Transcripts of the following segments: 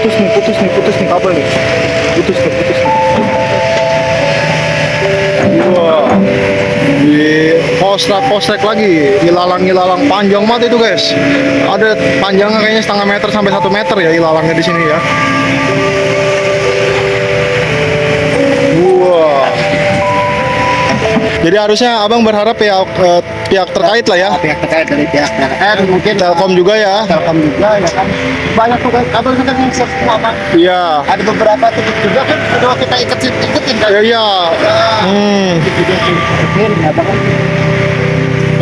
putus nih kabel nih. Putus nih. Wah, di postrek lagi, ilalang panjang banget itu guys. Ada panjangnya kayaknya setengah meter sampai 1 meter ya ilalangnya di sini ya. Wah. Jadi harusnya abang berharap pihak terkait lah ya. Pihak terkait dari pihak PLN mungkin Telkom juga ya. Telkom juga ya kan. Banyak tuh kan kabel kan yang semua kan. Iya. Ada beberapa titik juga kan udah kita iketin kan. Iya. Iketin ya kan.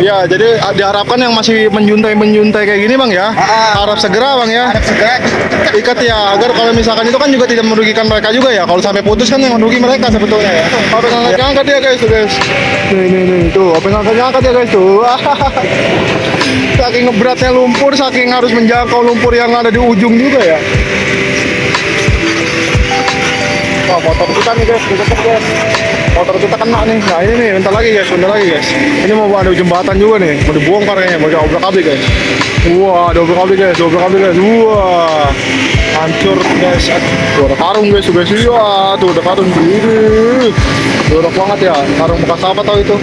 Ya, jadi diharapkan yang masih menjuntai kayak gini bang ya, harap segera bang ya, Harap segera ikat ya, agar kalau misalkan itu kan juga tidak merugikan mereka juga ya, kalau sampai putus kan yang merugi mereka sebetulnya ya. Apa yang angkat ya guys tuh guys, nih tuh, apa yang angkat ya guys tuh, saking ngeberatnya lumpur, saking harus menjangkau lumpur yang ada di ujung juga ya. Wah, motor kita nih guys, motor kita kena nih. Nah ini nih, bentar lagi guys. Ini mau ada jembatan juga nih, mau dibongkar kayaknya, mau diobrak-abrik guys. Wah, diobrak-abrik guys. Wah, hancur guys. Tuh ada karung guys, iya, tuh ada karung gini. Dorok banget ya, karung bekas apa tau itu?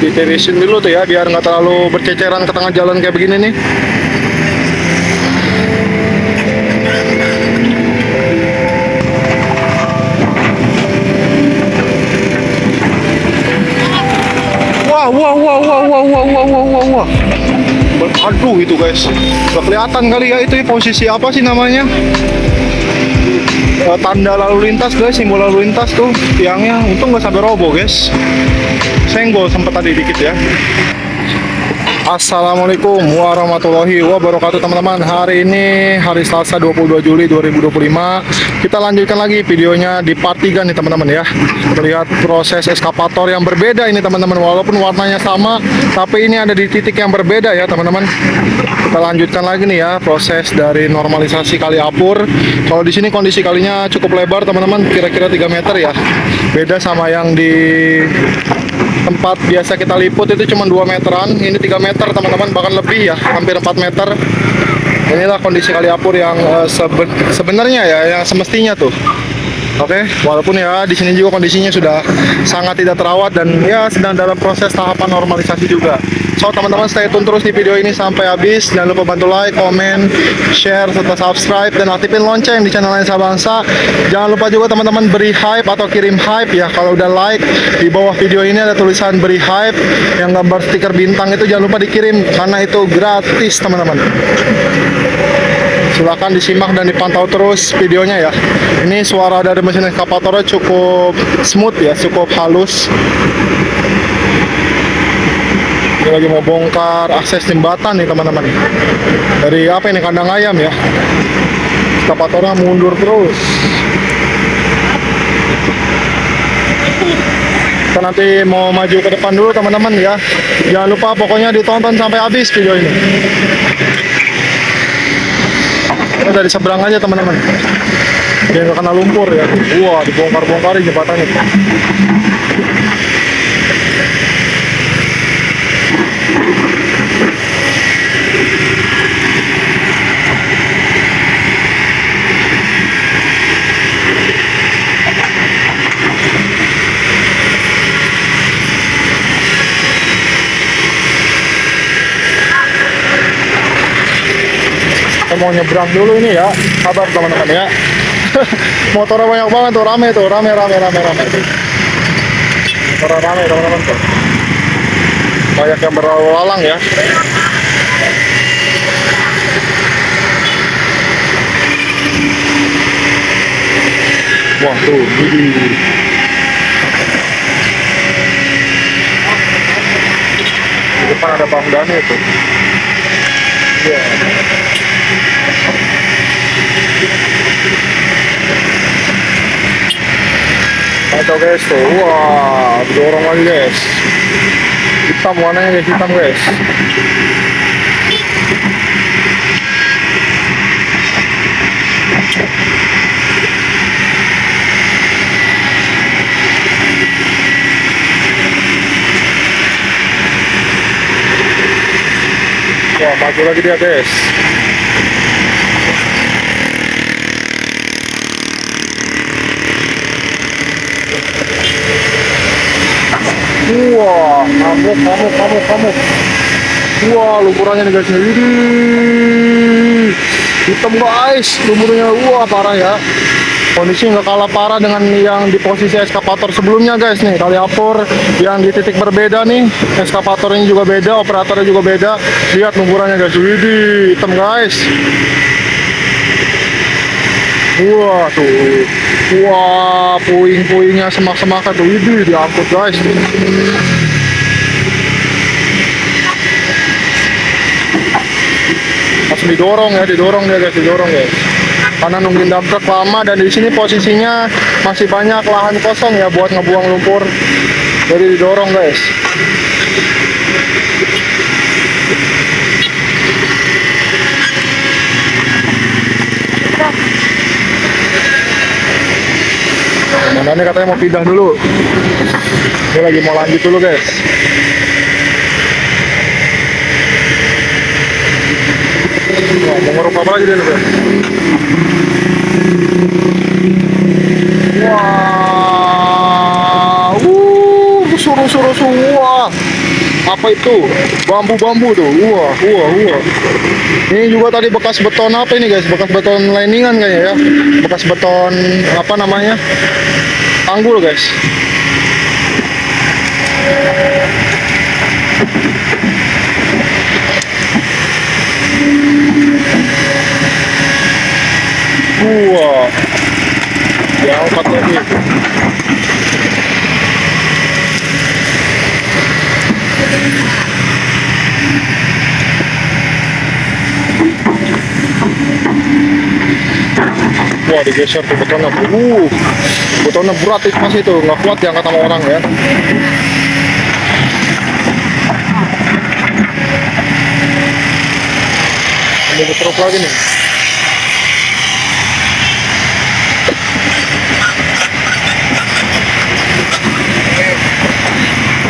Ditirisin dulu tuh ya, biar nggak terlalu berceceran ke tengah jalan kayak begini nih. Wah. Aduh itu guys, udah kelihatan kali ya itu ya, posisi apa sih namanya? Tanda lalu lintas guys, simbol lalu lintas tuh tiangnya, untung nggak sampai roboh guys. Senggol sempat tadi dikit ya. Assalamualaikum warahmatullahi wabarakatuh teman-teman. Hari ini hari Selasa 22 Juli 2025. Kita lanjutkan lagi videonya di part 3 nih teman-teman ya. Kita lihat proses eskavator yang berbeda ini teman-teman. Walaupun warnanya sama, tapi ini ada di titik yang berbeda ya teman-teman. Kita lanjutkan lagi nih ya proses dari normalisasi kali Apur. Kalau di sini kondisi kalinya cukup lebar teman-teman, kira-kira 3 meter ya. Beda sama yang di tempat biasa kita liput itu cuma 2 meteran, ini 3 meter teman-teman, bahkan lebih ya, hampir 4 meter. Inilah kondisi kali Apur yang sebenarnya ya, yang semestinya tuh. Oke, walaupun ya di sini juga kondisinya sudah sangat tidak terawat dan ya sedang dalam proses tahapan normalisasi juga. So teman-teman stay tune terus di video ini sampai habis. Jangan lupa bantu like, komen, share, serta subscribe dan aktifin lonceng di channel Lensa Bangsa. Jangan lupa juga teman-teman beri hype atau kirim hype ya. Kalau udah like, di bawah video ini ada tulisan beri hype yang gambar stiker bintang, itu jangan lupa dikirim karena itu gratis teman-teman. Silahkan disimak dan dipantau terus videonya ya. Ini suara dari mesin eskavatornya cukup smooth ya, cukup halus. Ini lagi mau bongkar akses jembatan nih teman-teman. Dari apa ini, kandang ayam ya. Eskavatornya mundur terus. Kita nanti mau maju ke depan dulu teman-teman ya. Jangan lupa pokoknya ditonton sampai habis video ini. Kita dari seberang aja teman-teman, biar nggak kena lumpur ya. Wah, dibongkar-bongkarin jembatannya. Kita mau nyebrang dulu ini ya, sabar teman-teman ya. Motornya banyak banget tuh, rame motornya rame teman-teman tuh, banyak yang berlalu lalang ya. Wah tuh, di depan ada Bang Dani tuh. Ya. Atau guys tuh, wah, dorong lagi guys. Hitam warnanya guys, hitam guys. Wah, maju lagi dia guys. Wah, ngamuk. Wah, lumpurnya nih guys. Widih. Hitam guys, lumpurnya. Wah, parah ya. Kondisi nggak kalah parah dengan yang di posisi eskavator sebelumnya guys nih. Kali apur yang di titik berbeda nih. Eskavatornya juga beda, operatornya juga beda. Lihat lumpurannya guys. Widih, hitam guys. Wah tuh. Wah, puing-puingnya semak-semakan tuh. Widih, diangkut guys. Langsung didorong ya guys, didorong ya. Karena nungguin dump truck lama dan di sini posisinya masih banyak lahan kosong ya buat ngebuang lumpur. Jadi didorong guys. Komandannya katanya mau pindah dulu. Dia lagi mau lanjut dulu guys. Wah, mau ngeruk apa lagi dia nih guys? Wah, suruh semua. Apa itu? Bambu-bambu tuh. Wah. Ini juga tadi bekas beton apa ini guys? Bekas beton liningan kayaknya ya. Bekas beton apa namanya? Tanggul guys. Wah, diangkat lagi. Wah, digeser tuh betonnya. Betonnya berat itu pas itu, nggak kuat diangkat sama orang ya. Ini truk lagi nih.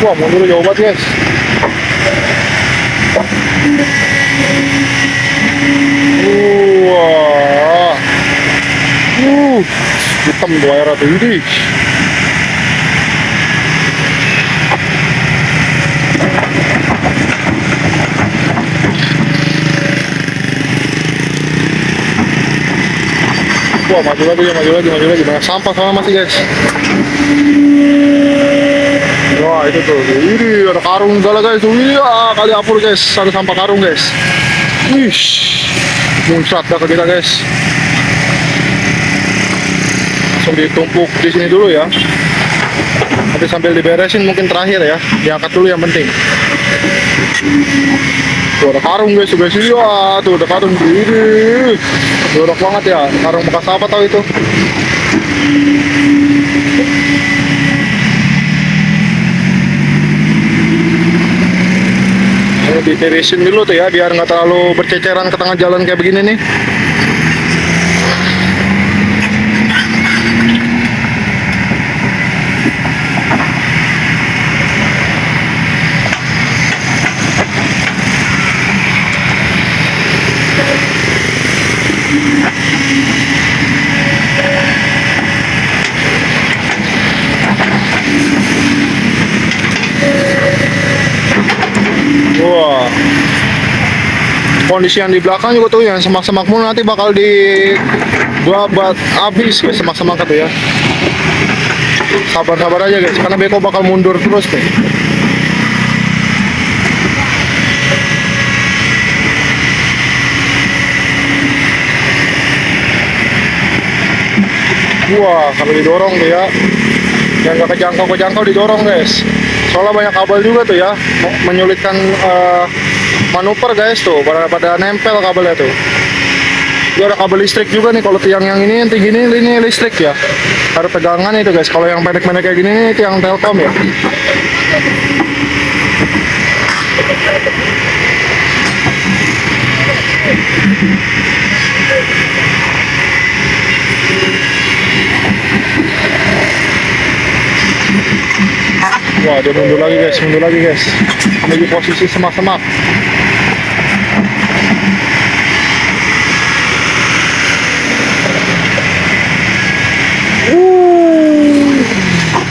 Wah, mundur jauh banget guys. Wah. Hitam tuh airnya tuh. Ini. Wah, maju lagi. Banyak sampah sama masih guys. Wah, itu tuh. Ini ada karung segala guys. Iya, kali apur guys. Ada sampah karung guys. Wih, muncrat dah ke kita guys. Langsung ditumpuk di sini dulu ya. Nanti sambil diberesin mungkin terakhir ya. Diangkat dulu yang penting. Tuh ada karung guys. Iya, tuh ada karung. Ini jorok banget ya. Karung bekas apa tahu itu? Ditirisin dulu tuh ya biar nggak terlalu berceceran ke tengah jalan kayak begini nih. Wah, kondisi yang di belakang juga tuh yang semak-semak mulu nanti bakal dibabat habis guys semak-semak tuh ya. Sabar aja guys, karena beko bakal mundur terus nih. Wah, kalau didorong tuh ya, yang nggak kejangkau didorong guys. Soalnya banyak kabel juga tuh ya, menyulitkan manuver guys tuh, pada nempel kabelnya tuh. Juga ada kabel listrik juga nih, kalau tiang yang ini yang tinggi ini listrik ya. Ada tegangan itu guys, kalau yang pendek-pendek kayak gini ini tiang Telkom ya. Wah, dia mundur lagi guys. Menuju posisi semak-semak.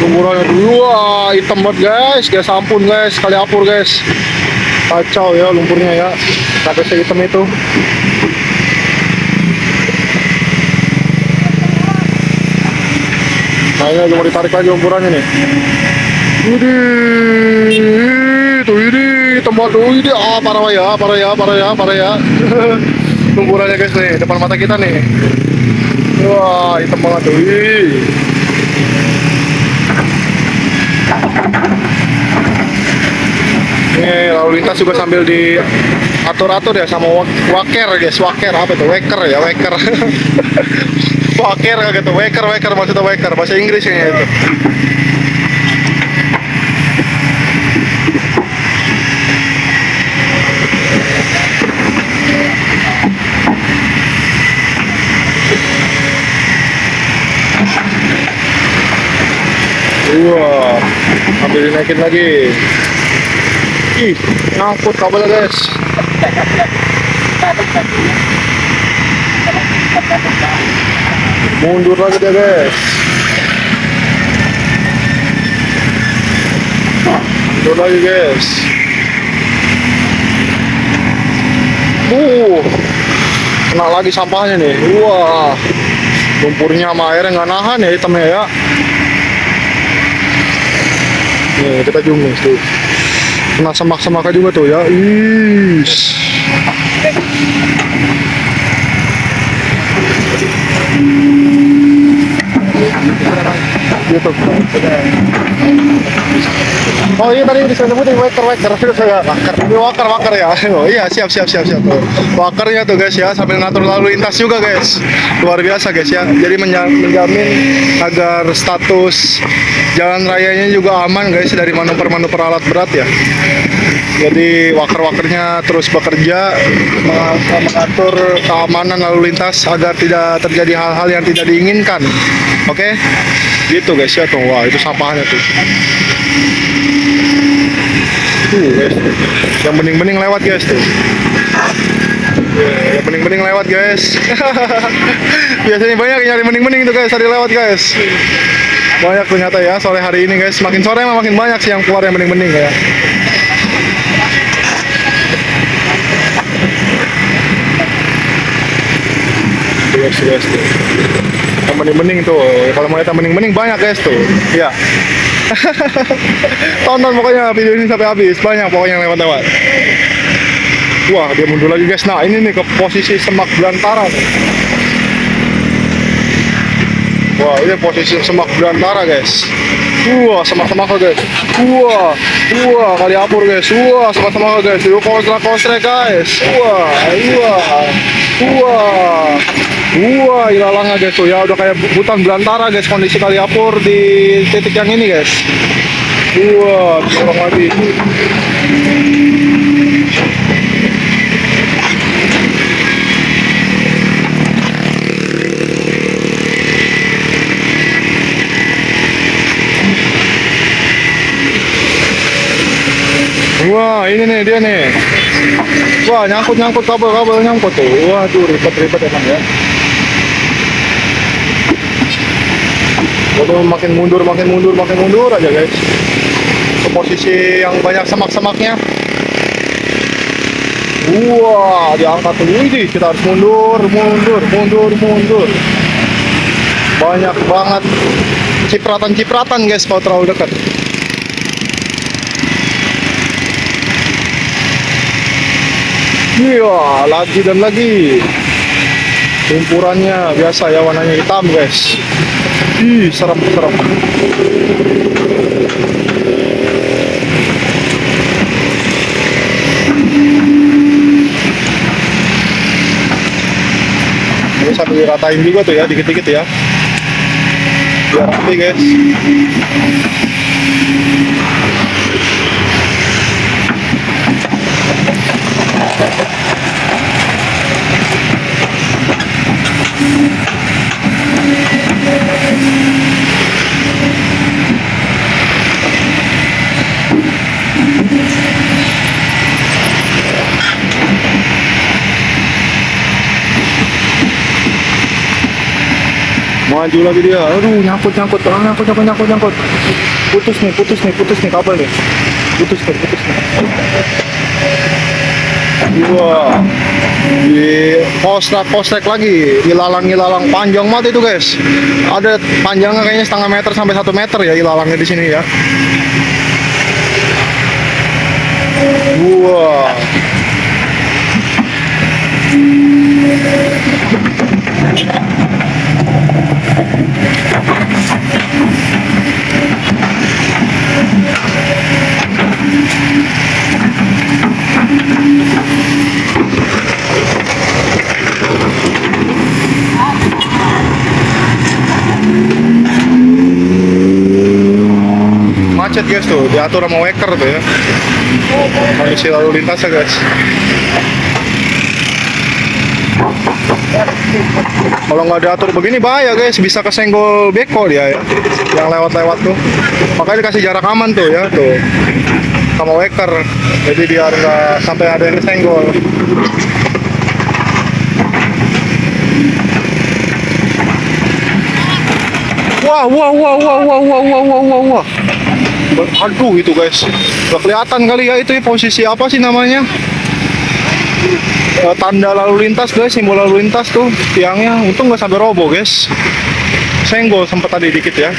Lumpurannya dulu, wah hitam banget guys, ampun guys, kali apur guys, kacau ya lumpurnya ya, sampai sehitam itu. Kayaknya udah mau ditarik lagi lumpurannya nih. Ini tempat ini parah ya, parah ya. Lumpurannya guys nih, depan mata kita nih. Wah, hitam banget tuh. Ini lalu lintas juga sambil diatur-atur ya sama waker guys, waker apa itu? Waker ya, waker. Waker kayak gitu, waker maksudnya waker, bahasa Inggris kayaknya itu. Wah, ambil dinaikin lagi. Ih, ngangkut kabel guys. Mundur lagi dia guys. Mundur lagi guys. Kena lagi sampahnya nih. Wah, lumpurnya sama airnya nggak nahan ya hitamnya ya. Nih kita zoom nih tuh. Kena semak-semaknya juga tuh ya. Ish. Gitu. Oh iya tadi disebutin waker waker ya. Oh iya siap. Wakernya tuh guys ya, sambil ngatur lalu lintas juga guys. Luar biasa guys ya. Jadi menjamin agar status jalan rayanya juga aman guys dari manuver alat berat ya. Jadi wakernya terus bekerja mengatur keamanan lalu lintas agar tidak terjadi hal-hal yang tidak diinginkan. Oke, gitu guys ya tuh. Wah itu sampahnya tuh. Guys, yang bening-bening lewat guys tuh. Yang bening-bening lewat guys. Biasanya banyak yang nyari bening-bening tuh guys, tadi lewat guys. Banyak ternyata ya sore hari ini guys. Makin sore emang makin banyak sih yang keluar yang bening-bening ya. Guys tuh. Yang bening-bening tuh. Kalau mau lihat yang bening-bening banyak guys tuh. Ya. Tonton pokoknya video ini sampai habis, banyak pokoknya yang lewat-lewat. Wah dia mundur lagi guys. Nah ini nih ke posisi semak belantara nih. Wah ini posisi semak belantara guys. Wah semak-semak guys. Wah kali apur guys. Wah semak-semak guys. Yuk konstra guys. Wah ilalangnya guys tuh ya, udah kayak hutan belantara guys kondisi kali apur di titik yang ini guys. Wah dorong lagi. Wah ini nih dia nih. Wah nyangkut kabel nyangkut tuh. Waduh ribet emang ya. Waduh makin mundur aja guys. Ke posisi yang banyak semak-semaknya. Wah diangkat tuh. Wih kita harus mundur. Banyak banget cipratan guys kalau terlalu dekat. Iya, lagi dan lagi. Lumpurannya biasa ya, warnanya hitam guys. Ih, serem. Ini sambil diratain juga tuh ya, dikit-dikit ya. Biar rapi guys. maju lagi dia. Aduh, nyangkut. Putus nih kabel nih. Putus nih. Wah, di postrek lagi, ilalang panjang banget itu guys. Ada panjangnya kayaknya setengah meter sampai 1 meter ya ilalangnya di sini ya. Wah. Macet guys tuh, diatur sama waker tuh ya. Kondisi lalu lintasnya guys. Kalau nggak diatur begini bahaya guys, bisa kesenggol beko dia ya, yang lewat tuh. Makanya dikasih jarak aman tuh ya tuh sama waker, jadi biar nggak sampai ada yang kesenggol. Wah. Aduh itu guys, nggak kelihatan kali ya itu ya, posisi apa sih namanya? Tanda lalu lintas guys, simbol lalu lintas tuh tiangnya. Untung nggak sampai roboh guys, senggol sempat tadi dikit ya.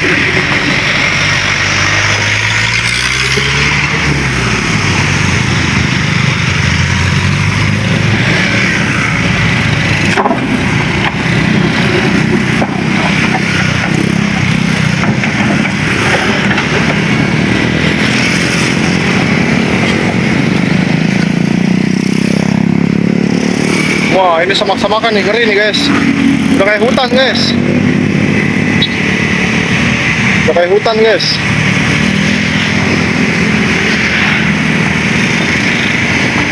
Wah, ini semak-semakan nih, ngeri nih guys. Udah kayak hutan guys.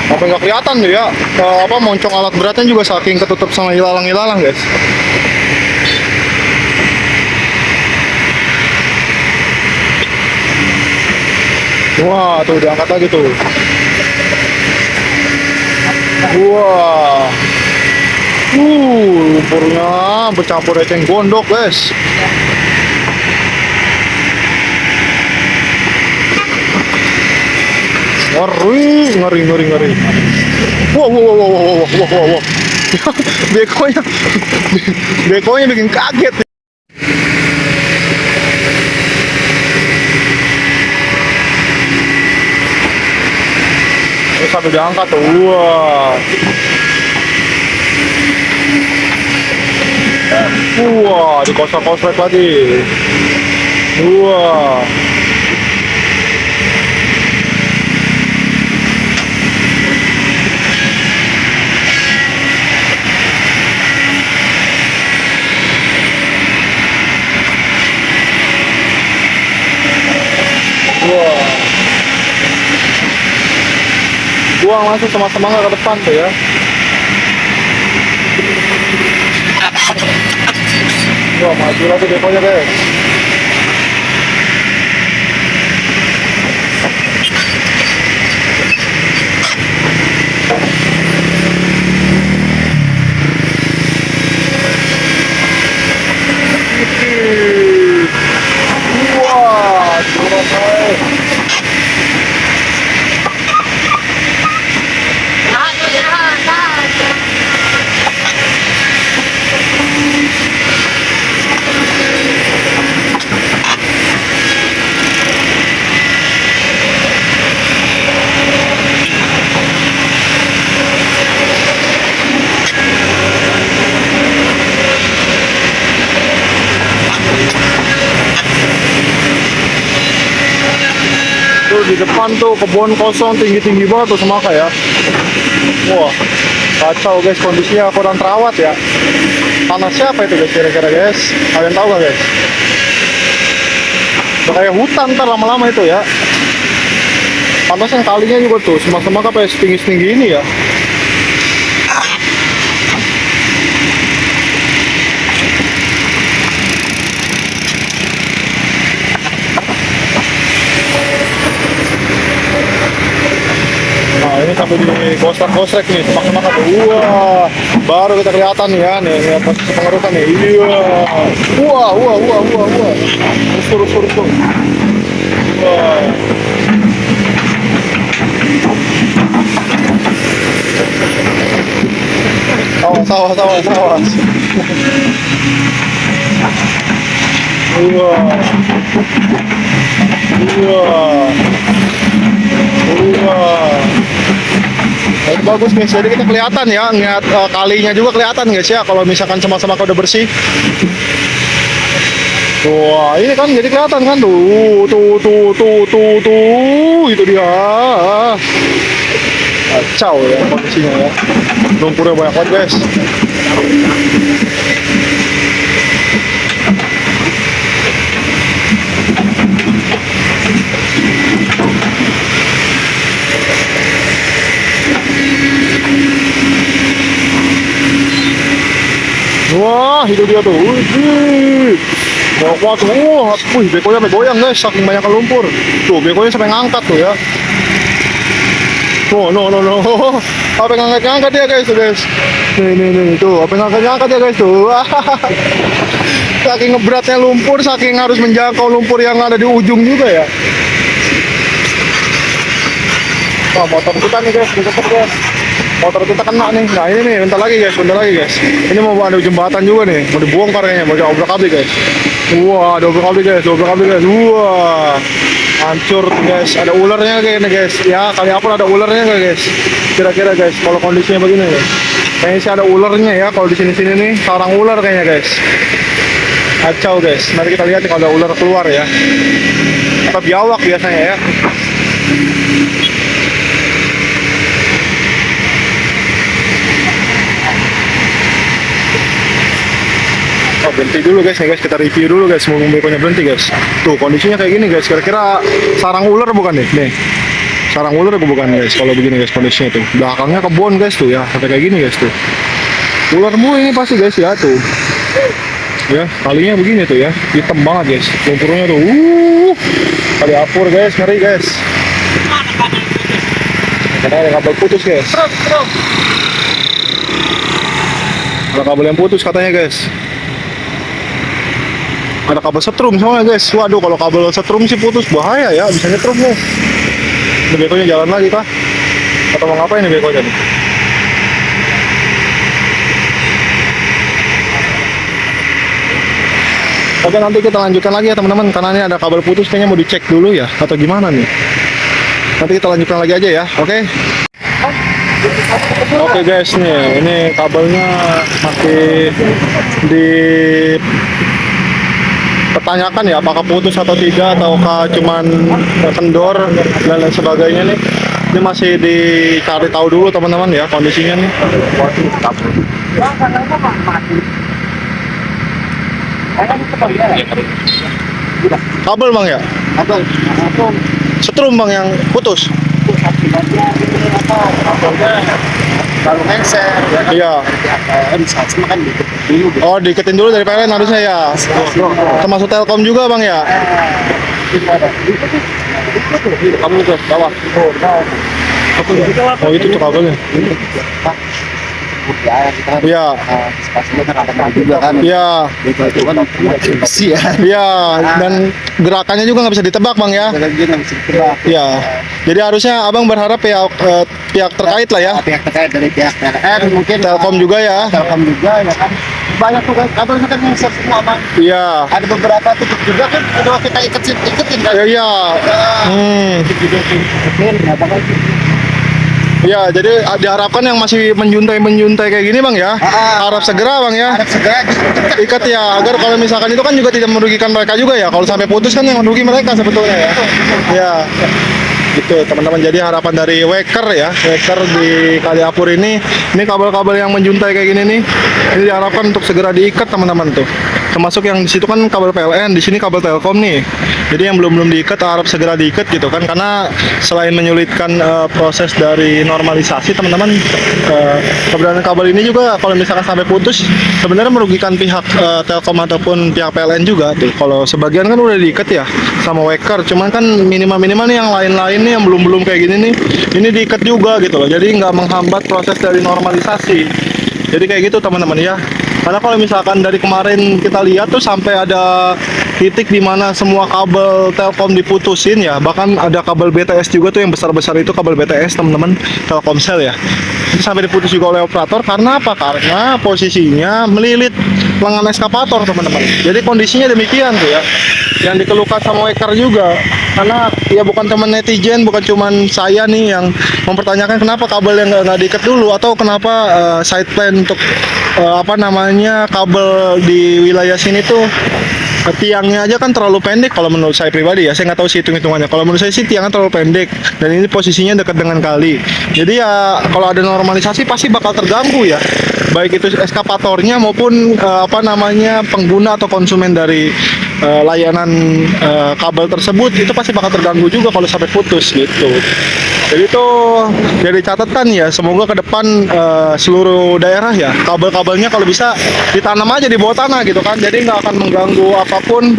Apa nggak kelihatan tuh ya? Moncong alat beratnya juga saking ketutup sama ilalang guys. Wah, tuh diangkat lagi tuh. Wah. Lumpurnya bercampur eceng gondok, guys. Ngeri. Wow. Bekonya bikin kaget. Terus sampai diangkat tuh. Wah, dikosek-kosek lagi. Wah. Buang langsung sama-sama ke depan tuh ya. Wah, maju lagi deponya guys. Wah, turun guys. Tuh di depan tuh kebun kosong tinggi-tinggi banget tuh semangka ya. Wah, kacau guys, kondisinya kurang terawat ya. Tanah siapa itu guys kira-kira guys? Kalian tahu gak guys? Udah kayak hutan ntar lama-lama itu ya. Panasnya kalinya juga tuh semangka kayak setinggi-setinggi ini ya. Nah ini sampai di kostek nih, semak-semak tuh. Wah, baru kita kelihatan ya nih, ya posisi pengerukan nih. Iya. Wah. Terus. Wah. Awas. Wah. Bagus guys, jadi kita kelihatan ya, ngeliat kalinya juga kelihatan guys ya, kalau misalkan sama-sama udah bersih. Wah, ini kan jadi kelihatan kan tuh, itu dia. Kacau ya kondisinya ya. Lumpurnya banyak banget guys. Wah, itu dia tuh. Wah, bekonya sampai goyang guys, saking banyak lumpur. Tuh, bekonya sampai ngangkat tuh ya. No. Apa ngangkat dia guys tuh guys. Nih tuh, apa ngangkat ya guys tuh. Saking ngeberatnya lumpur, saking harus menjangkau lumpur yang ada di ujung juga ya. Wah, motor kita nih guys, guys. Motor kita kena nih. Nah ini nih, bentar lagi guys. Ini mau ada jembatan juga nih, mau dibongkar kayaknya, mau diobrak-abrik guys. Wah, diobrak-abrik guys. Wah, hancur guys. Ada ularnya kayaknya guys. Ya, kali apa ada ularnya nggak guys? Kira-kira guys, kalau kondisinya begini guys. Kayaknya sih ada ularnya ya, kalau di sini nih, sarang ular kayaknya guys. Kacau guys. Nanti kita lihat nih kalau ada ular keluar ya. Atau biawak biasanya ya. Oh, berhenti dulu guys kita review dulu guys, mau bekonya berhenti guys. Tuh kondisinya kayak gini guys, kira-kira sarang ular bukan nih? Sarang ular bukan guys, kalau begini guys kondisinya tuh. Belakangnya kebun guys tuh ya, sampai kayak gini guys tuh. Ular mulu ini pasti guys ya tuh. Ya, kalinya begini tuh ya, hitam banget guys. Lumpurnya tuh, kali apur guys, ngeri guys. Karena ada kabel putus guys. Ada kabel yang putus katanya guys. Ada kabel setrum soalnya guys. Waduh, kalau kabel setrum sih putus bahaya ya, bisa nyetrum nih. Ini bekonya jalan lagi kah? Atau mau ngapain nih bekonya nih? Oke, nanti kita lanjutkan lagi ya teman-teman, karena ini ada kabel putus kayaknya mau dicek dulu ya, atau gimana nih. Nanti kita lanjutkan lagi aja ya, oke? Oke guys, nih ini kabelnya masih di pertanyakan ya, apakah putus atau tidak, ataukah cuman kendor dan lain sebagainya nih. Ini masih dicari tahu dulu teman-teman ya kondisinya nih. Kabel bang ya? Setrum bang yang putus? Kalau encer Iya. kan dulu. Oh, diiketin dulu dari PLN harusnya ya. Termasuk Telkom juga bang ya? Kamu ke bawah. Oh itu tuh kabelnya. Iya. Iya. Iya. Dan gerakannya juga nggak bisa ditebak bang ya. Iya. Jadi harusnya abang berharap pihak terkait lah ya. Pihak terkait dari pihak PLN mungkin. Telkom juga ya. Telkom juga ya kan. Banyak tuh kabelnya kan yang semua bang. Iya. Ada beberapa tutup juga kan, udah kita iketin kan. Iya. Ya, jadi diharapkan yang masih menjuntai kayak gini bang ya, harap segera bang ya, Harap segera ikat ya, agar kalau misalkan itu kan juga tidak merugikan mereka juga ya, kalau sampai putus kan yang merugi mereka sebetulnya ya. Ya, gitu teman-teman. Jadi harapan dari Waker ya, Waker di Kali Apur ini kabel-kabel yang menjuntai kayak gini nih, ini diharapkan untuk segera diikat teman-teman tuh. Termasuk yang di situ kan kabel PLN, di sini kabel Telkom nih. Jadi yang belum diikat harap segera diikat gitu kan, karena selain menyulitkan proses dari normalisasi teman-teman, keberadaan kabel ini juga kalau misalkan sampai putus sebenarnya merugikan pihak Telkom ataupun pihak PLN juga tuh. Kalau sebagian kan udah diikat ya sama Waker, cuman kan minimal nih yang lain-lain nih yang belum kayak gini nih ini diikat juga gitu loh, jadi nggak menghambat proses dari normalisasi. Jadi kayak gitu teman-teman ya. Karena kalau misalkan dari kemarin kita lihat tuh sampai ada titik di mana semua kabel Telkom diputusin ya, bahkan ada kabel BTS juga tuh yang besar-besar itu kabel BTS teman-teman, Telkomsel ya. Itu sampai diputus juga oleh operator karena apa? Karena posisinya melilit lengan eskapator teman-teman. Jadi kondisinya demikian tuh ya. Yang dikeluhkan sama Weker juga. Karena ya bukan cuma netizen, bukan cuma saya nih yang mempertanyakan kenapa kabel yang nggak diikat dulu atau kenapa side plan untuk apa namanya kabel di wilayah sini tuh tiangnya aja kan terlalu pendek kalau menurut saya pribadi ya. Saya nggak tahu sih hitung-hitungannya. Kalau menurut saya sih tiangnya terlalu pendek dan ini posisinya dekat dengan kali. Jadi ya kalau ada normalisasi pasti bakal terganggu ya. Baik itu eskapatornya maupun apa namanya pengguna atau konsumen dari layanan kabel tersebut itu pasti bakal terganggu juga kalau sampai putus gitu. Jadi itu jadi catatan ya, semoga ke depan seluruh daerah ya kabel-kabelnya kalau bisa ditanam aja di bawah tanah gitu kan, jadi nggak akan mengganggu apapun,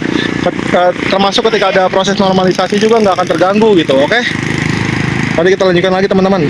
termasuk ketika ada proses normalisasi juga nggak akan terganggu gitu. Oke, mari kita lanjutkan lagi teman-teman.